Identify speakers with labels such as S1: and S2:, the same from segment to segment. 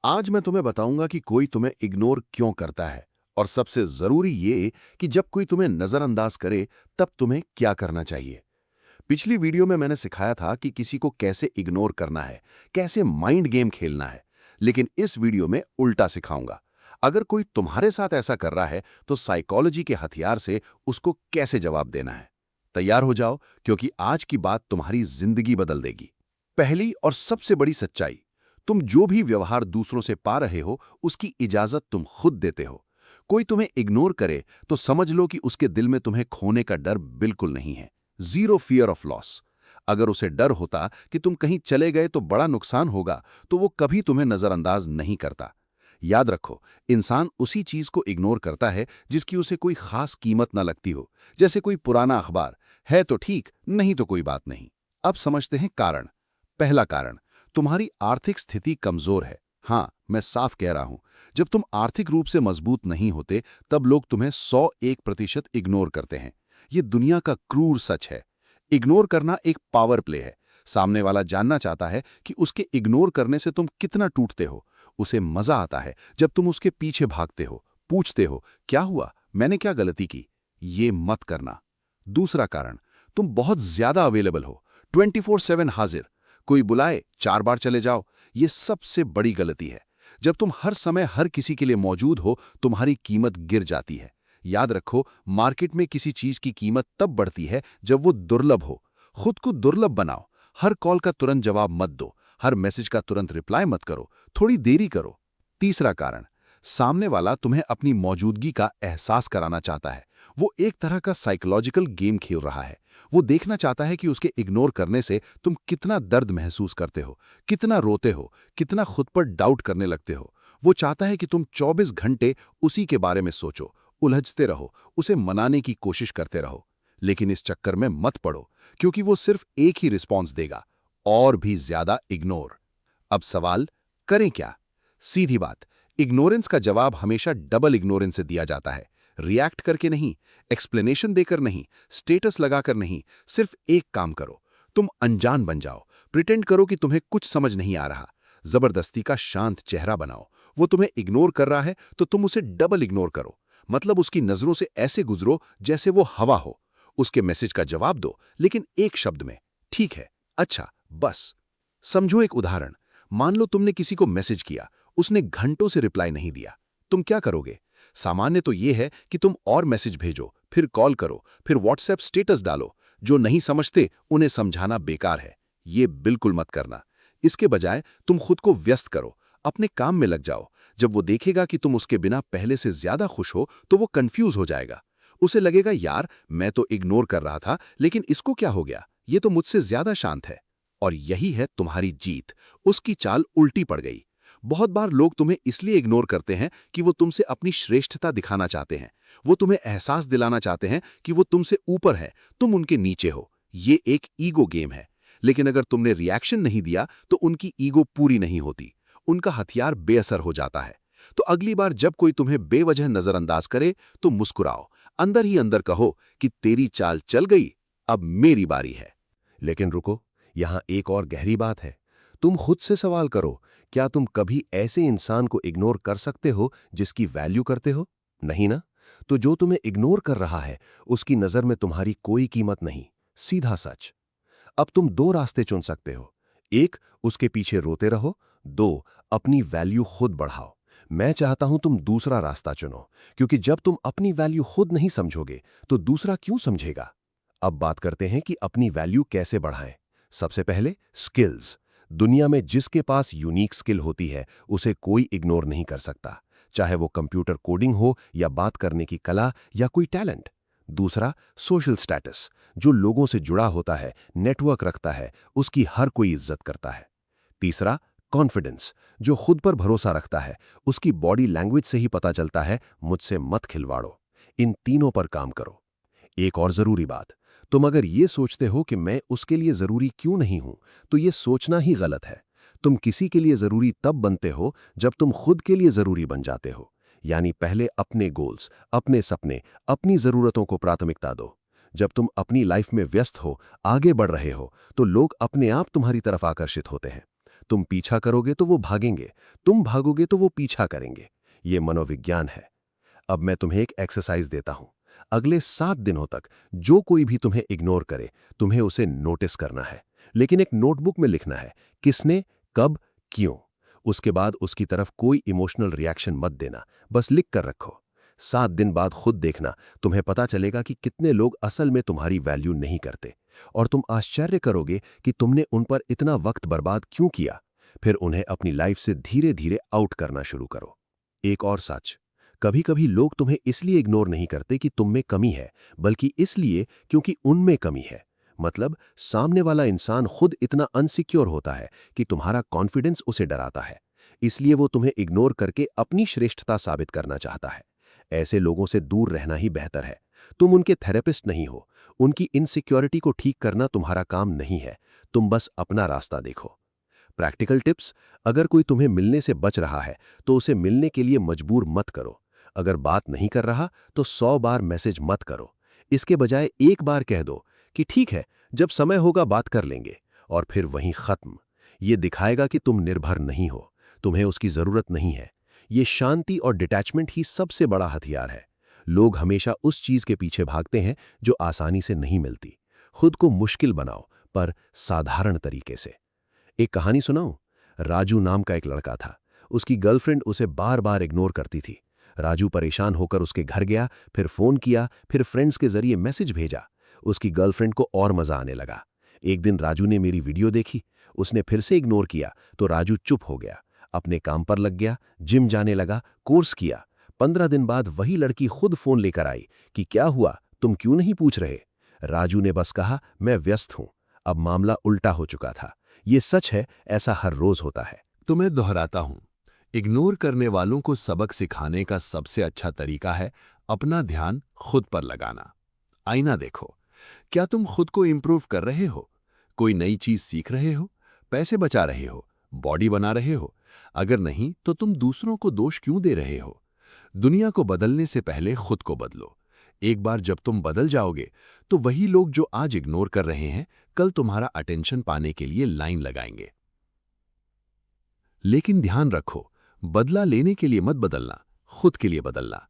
S1: आज मैं तुम्हें बताऊंगा कि कोई तुम्हें इग्नोर क्यों करता है और सबसे जरूरी ये कि जब कोई तुम्हें नजरअंदाज करे तब तुम्हें क्या करना चाहिए। पिछली वीडियो में मैंने सिखाया था कि किसी को कैसे इग्नोर करना है, कैसे माइंड गेम खेलना है, लेकिन इस वीडियो में उल्टा सिखाऊंगा। अगर कोई तुम्हारे साथ ऐसा कर रहा है तो साइकोलॉजी के हथियार से उसको कैसे जवाब देना है। तैयार हो जाओ, क्योंकि आज की बात तुम्हारी जिंदगी बदल देगी। पहली और सबसे बड़ी सच्चाई, तुम जो भी व्यवहार दूसरों से पा रहे हो उसकी इजाजत तुम खुद देते हो। कोई तुम्हें इग्नोर करे तो समझ लो कि उसके दिल में तुम्हें खोने का डर बिल्कुल नहीं है। Zero fear of loss. अगर उसे डर होता कि तुम कहीं चले गए तो बड़ा नुकसान होगा, तो वो कभी तुम्हें नजरअंदाज नहीं करता। याद रखो, इंसान उसी चीज को इग्नोर करता है जिसकी उसे कोई खास कीमत ना लगती हो। जैसे कोई पुराना अखबार है तो ठीक, नहीं तो कोई बात नहीं। अब समझते हैं कारण। पहला कारण, तुम्हारी आर्थिक स्थिति कमजोर है। हाँ, मैं साफ कह रहा हूं, जब तुम आर्थिक रूप से मजबूत नहीं होते तब लोग तुम्हें 101% इग्नोर करते हैं। ये दुनिया का क्रूर सच है। इग्नोर करना एक पावर प्ले है। सामने वाला जानना चाहता है कि उसके इग्नोर करने से तुम कितना टूटते हो। उसे मजा आता है जब तुम उसके पीछे भागते हो, पूछते हो क्या हुआ, मैंने क्या गलती की। ये मत करना। दूसरा कारण, तुम बहुत ज्यादा अवेलेबल हो, 24/7 हाजिर। कोई बुलाए 4 बार चले जाओ, ये सबसे बड़ी गलती है। जब तुम हर समय हर किसी के लिए मौजूद हो, तुम्हारी कीमत गिर जाती है। याद रखो, मार्केट में किसी चीज की कीमत तब बढ़ती है जब वो दुर्लभ हो। खुद को दुर्लभ बनाओ। हर कॉल का तुरंत जवाब मत दो, हर मैसेज का तुरंत रिप्लाई मत करो, थोड़ी देरी करो। तीसरा कारण, सामने वाला तुम्हें अपनी मौजूदगी का एहसास कराना चाहता है। वो एक तरह का साइकोलॉजिकल गेम खेल रहा है। वो देखना चाहता है कि उसके इग्नोर करने से तुम कितना दर्द महसूस करते हो, कितना रोते हो, कितना खुद पर डाउट करने लगते हो। वो चाहता है कि तुम 24 घंटे उसी के बारे में सोचो, उलझते रहो, उसे मनाने की कोशिश करते रहो। लेकिन इस चक्कर में मत पड़ो, क्योंकि वो सिर्फ एक ही रिस्पॉन्स देगा, और भी ज्यादा इग्नोर। अब सवाल, करें क्या? सीधी बात, इग्नोरेंस का जवाब हमेशा डबल इग्नोरेंस से दिया जाता है। रिएक्ट करके नहीं, एक्सप्लेनेशन देकर नहीं, स्टेटस लगाकर नहीं। सिर्फ एक काम करो, तुम अनजान बन जाओ। प्रिटेंड करो कि तुम्हें कुछ समझ नहीं आ रहा। जबरदस्ती का शांत चेहरा बनाओ। वो तुम्हें इग्नोर कर रहा है तो तुम उसे डबल इग्नोर करो। मतलब उसकी नजरों से ऐसे गुजरो जैसे वो हवा हो। उसके मैसेज का जवाब दो, लेकिन एक शब्द में, ठीक है, अच्छा, बस। समझो एक उदाहरण। मान लो तुमने किसी को मैसेज किया, उसने घंटों से रिप्लाई नहीं दिया। तुम क्या करोगे? सामान्य तो यह है कि तुम और मैसेज भेजो, फिर कॉल करो, फिर व्हाट्सएप स्टेटस डालो। जो नहीं समझते उन्हें समझाना बेकार है। ये बिल्कुल मत करना। इसके बजाय तुम खुद को व्यस्त करो, अपने काम में लग जाओ। जब वो देखेगा कि तुम उसके बिना पहले से ज्यादा खुश हो तो वो कंफ्यूज हो जाएगा। उसे लगेगा, यार मैं तो इग्नोर कर रहा था, लेकिन इसको क्या हो गया? ये तो मुझसे ज्यादा शांत है। और यही है तुम्हारी जीत। उसकी चाल उल्टी पड़ गई। बहुत बार लोग तुम्हें इसलिए इग्नोर करते हैं कि वो तुमसे अपनी श्रेष्ठता दिखाना चाहते हैं। वो तुम्हें एहसास दिलाना चाहते हैं कि वो तुमसे ऊपर है, तुम उनके नीचे हो। ये एक ईगो गेम है। लेकिन अगर तुमने रिएक्शन नहीं दिया तो उनकी ईगो पूरी नहीं होती। उनका हथियार बेअसर हो जाता है। तो अगली बार जब कोई तुम्हें बेवजह नजरअंदाज करे तो मुस्कुराओ। अंदर ही अंदर कहो कि तेरी चाल चल गई, अब मेरी बारी है।
S2: लेकिन रुको, यहाँ एक और गहरी बात है। तुम खुद से सवाल करो, क्या तुम कभी ऐसे इंसान को इग्नोर कर सकते हो जिसकी वैल्यू करते हो? नहीं ना? तो जो तुम्हें इग्नोर कर रहा है, उसकी नजर में तुम्हारी कोई कीमत नहीं। सीधा सच। अब तुम दो रास्ते चुन सकते हो। एक, उसके पीछे रोते रहो। दो, अपनी वैल्यू खुद बढ़ाओ। मैं चाहता हूं तुम दूसरा रास्ता चुनो, क्योंकि जब तुम अपनी वैल्यू खुद नहीं समझोगे तो दूसरा क्यों समझेगा? अब बात करते हैं कि अपनी वैल्यू कैसे बढ़ाएं। सबसे पहले, स्किल्स। दुनिया में जिसके पास यूनिक स्किल होती है उसे कोई इग्नोर नहीं कर सकता, चाहे वो कंप्यूटर कोडिंग हो या बात करने की कला या कोई टैलेंट। दूसरा, सोशल स्टेटस। जो लोगों से जुड़ा होता है, नेटवर्क रखता है, उसकी हर कोई इज्जत करता है। तीसरा, कॉन्फिडेंस। जो खुद पर भरोसा रखता है, उसकी बॉडी लैंग्वेज से ही पता चलता है, मुझसे मत खिलवाड़ो। इन तीनों पर काम करो। एक और जरूरी बात, तुम अगर ये सोचते हो कि मैं उसके लिए जरूरी क्यों नहीं हूं, तो ये सोचना ही गलत है। तुम किसी के लिए जरूरी तब बनते हो जब तुम खुद के लिए जरूरी बन जाते हो। यानी पहले अपने गोल्स, अपने सपने, अपनी जरूरतों को प्राथमिकता दो। जब तुम अपनी लाइफ में व्यस्त हो, आगे बढ़ रहे हो, तो लोग अपने आप तुम्हारी तरफ आकर्षित होते हैं। तुम पीछा करोगे तो वो भागेंगे, तुम भागोगे तो वो पीछा करेंगे। ये मनोविज्ञान है। अब मैं तुम्हें एक एक्सरसाइज देता हूं। अगले 7 दिनों तक जो कोई भी तुम्हें इग्नोर करे, तुम्हें उसे नोटिस करना है, लेकिन एक नोटबुक में लिखना है किसने, कब, क्यों। उसके बाद उसकी तरफ कोई इमोशनल रिएक्शन मत देना, बस लिख कर रखो। 7 दिन बाद खुद देखना, तुम्हें पता चलेगा कि कितने लोग असल में तुम्हारी वैल्यू नहीं करते, और तुम आश्चर्य करोगे कि तुमने उन पर इतना वक्त बर्बाद क्यों किया। फिर उन्हें अपनी लाइफ से धीरे धीरे आउट करना शुरू करो। एक और सच, कभी कभी लोग तुम्हें इसलिए इग्नोर नहीं करते कि तुम में कमी है, बल्कि इसलिए क्योंकि उनमें कमी है। मतलब सामने वाला इंसान खुद इतना अनसिक्योर होता है कि तुम्हारा कॉन्फिडेंस उसे डराता है, इसलिए वो तुम्हें इग्नोर करके अपनी श्रेष्ठता साबित करना चाहता है। ऐसे लोगों से दूर रहना ही बेहतर है। तुम उनके थेरेपिस्ट नहीं हो, उनकी इनसिक्योरिटी को ठीक करना तुम्हारा काम नहीं है। तुम बस अपना रास्ता देखो। प्रैक्टिकल टिप्स, अगर कोई तुम्हें मिलने से बच रहा है तो उसे मिलने के लिए मजबूर मत करो। अगर बात नहीं कर रहा तो 100 बार मैसेज मत करो। इसके बजाय एक बार कह दो कि ठीक है, जब समय होगा बात कर लेंगे, और फिर वहीं खत्म। ये दिखाएगा कि तुम निर्भर नहीं हो, तुम्हें उसकी जरूरत नहीं है। ये शांति और डिटैचमेंट ही सबसे बड़ा हथियार है। लोग हमेशा उस चीज के पीछे भागते हैं जो आसानी से नहीं मिलती। खुद को मुश्किल बनाओ, पर साधारण तरीके से। एक कहानी सुनाऊं? राजू नाम का एक लड़का था। उसकी गर्लफ्रेंड उसे बार बार इग्नोर करती थी। राजू परेशान होकर उसके घर गया, फिर फोन किया, फिर फ्रेंड्स के जरिए मैसेज भेजा। उसकी गर्लफ्रेंड को और मजा आने लगा। एक दिन राजू ने मेरी वीडियो देखी, उसने फिर से इग्नोर किया तो राजू चुप हो गया, अपने काम पर लग गया, जिम जाने लगा, कोर्स किया। 15 दिन बाद वही लड़की खुद फोन लेकर आई कि क्या हुआ, तुम क्यों नहीं पूछ रहे। राजू ने बस कहा, मैं व्यस्त हूं। अब मामला उल्टा हो चुका था। ये सच है, ऐसा हर रोज होता है।
S1: तो मैं दोहराता हूं, इग्नोर करने वालों को सबक सिखाने का सबसे अच्छा तरीका है अपना ध्यान खुद पर लगाना। आईना देखो, क्या तुम खुद को इंप्रूव कर रहे हो? कोई नई चीज सीख रहे हो? पैसे बचा रहे हो? बॉडी बना रहे हो? अगर नहीं तो तुम दूसरों को दोष क्यों दे रहे हो? दुनिया को बदलने से पहले खुद को बदलो। एक बार जब तुम बदल जाओगे तो वही लोग जो आज इग्नोर कर रहे हैं, कल तुम्हारा अटेंशन पाने के लिए लाइन लगाएंगे। लेकिन ध्यान रखो, बदला लेने के लिए मत बदलना, खुद के लिए बदलना।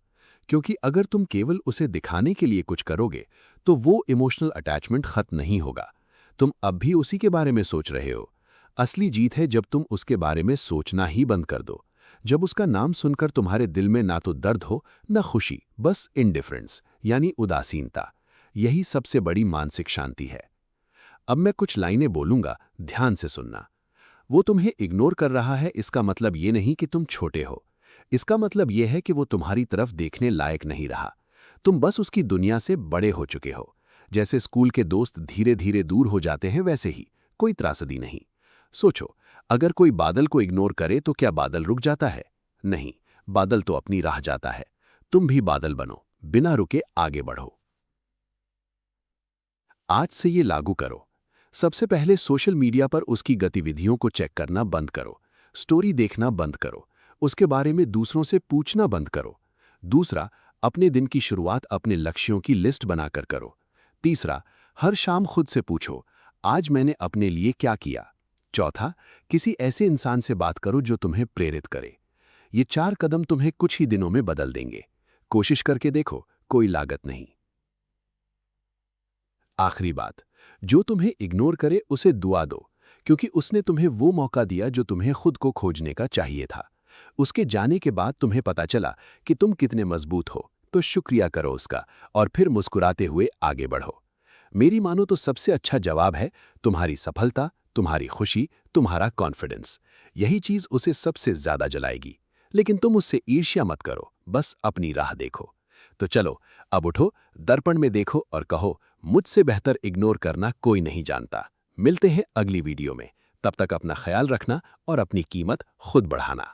S1: क्योंकि अगर तुम केवल उसे दिखाने के लिए कुछ करोगे तो वो इमोशनल अटैचमेंट खत्म नहीं होगा। तुम अब भी उसी के बारे में सोच रहे हो। असली जीत है जब तुम उसके बारे में सोचना ही बंद कर दो। जब उसका नाम सुनकर तुम्हारे दिल में ना तो दर्द हो ना खुशी, बस इंडिफरेंस यानी उदासीनता। यही सबसे बड़ी मानसिक शांति है। अब मैं कुछ लाइनें बोलूंगा, ध्यान से सुनना। वो तुम्हें इग्नोर कर रहा है, इसका मतलब ये नहीं कि तुम छोटे हो। इसका मतलब यह है कि वो तुम्हारी तरफ देखने लायक नहीं रहा। तुम बस उसकी दुनिया से बड़े हो चुके हो। जैसे स्कूल के दोस्त धीरे धीरे दूर हो जाते हैं, वैसे ही कोई त्रासदी नहीं। सोचो, अगर कोई बादल को इग्नोर करे तो क्या बादल रुक जाता है? नहीं, बादल तो अपनी राह जाता है। तुम भी बादल बनो, बिना रुके आगे बढ़ो। आज से ये लागू करो। सबसे पहले सोशल मीडिया पर उसकी गतिविधियों को चेक करना बंद करो। स्टोरी देखना बंद करो। उसके बारे में दूसरों से पूछना बंद करो। दूसरा, अपने दिन की शुरुआत अपने लक्ष्यों की लिस्ट बनाकर करो। तीसरा, हर शाम खुद से पूछो, आज मैंने अपने लिए क्या किया। चौथा, किसी ऐसे इंसान से बात करो जो तुम्हें प्रेरित करे। ये 4 कदम तुम्हें कुछ ही दिनों में बदल देंगे। कोशिश करके देखो, कोई लागत नहीं। आखिरी बात, जो तुम्हें इग्नोर करे उसे दुआ दो, क्योंकि उसने तुम्हें वो मौका दिया जो तुम्हें खुद को खोजने का चाहिए था। उसके जाने के बाद तुम्हें पता चला कि तुम कितने मजबूत हो, तो शुक्रिया करो उसका और फिर मुस्कुराते हुए आगे बढ़ो। मेरी मानो तो सबसे अच्छा जवाब है तुम्हारी सफलता, तुम्हारी खुशी, तुम्हारा कॉन्फिडेंस। यही चीज उसे सबसे ज्यादा जलाएगी। लेकिन तुम उससे ईर्ष्या मत करो, बस अपनी राह देखो। तो चलो, अब उठो, दर्पण में देखो और कहो, मुझसे बेहतर इग्नोर करना कोई नहीं जानता। मिलते हैं अगली वीडियो में। तब तक अपना ख्याल रखना और अपनी कीमत खुद बढ़ाना।